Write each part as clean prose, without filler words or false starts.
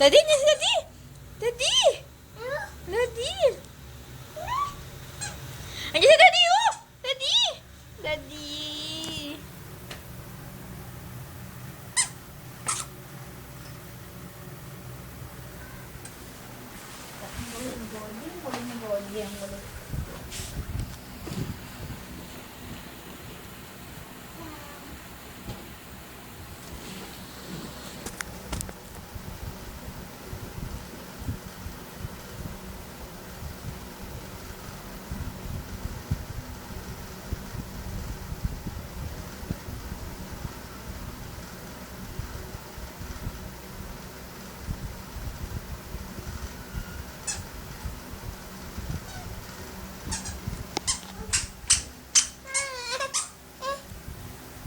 Daddy, niya si Daddy! Daddy! Daddy! Andiyan si Daddy, oh! Daddy! Daddy!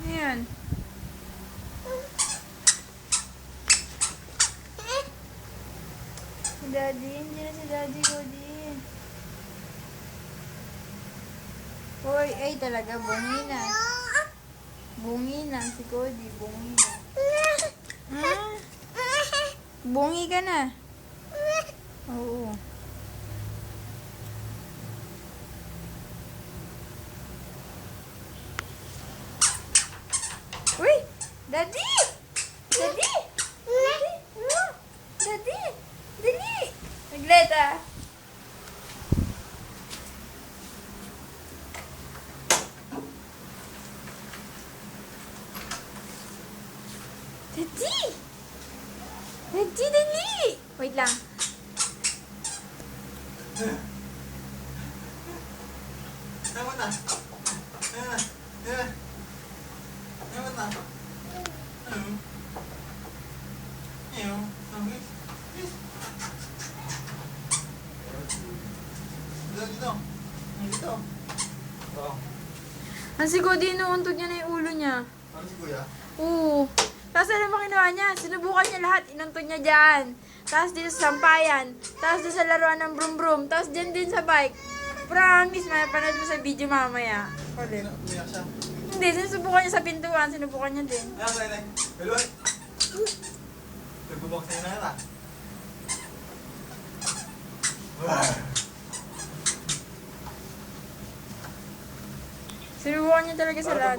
Ayan. Si Daddy, hindi na si Daddy ko din. Hoy, ay talaga, bungi na. Bungi na si Cody, bungi na. Ha? Bungi ka na. Oo. Uy! Daddy! Daddy! Daddy! Daddy! Dali! Nagleta! Daddy! Daddy, dali! Wait lang. Naman na. Naman na. Dito. Dito. Oh. Ang si Cody, inuuntog niya na yung ulo niya. Ano si Kuya? Oo. Tapos alam mo ginawa niya? Sinubukan niya lahat. Inuntog niya dyan. Tapos dito sa sampayan. Tapos dito sa laruan ng brum-brum. Tapos dyan din sa bike. Promise, mapanood mo sa video mamaya. Ulit. Umiyak siya. Hindi, sinusubukan niya sa pintuan. Sinubukan niya din. Ayan, Nay. Hello. Nagbubok sa'yo na yun, ah. Sinubukan niya talaga sa lahat.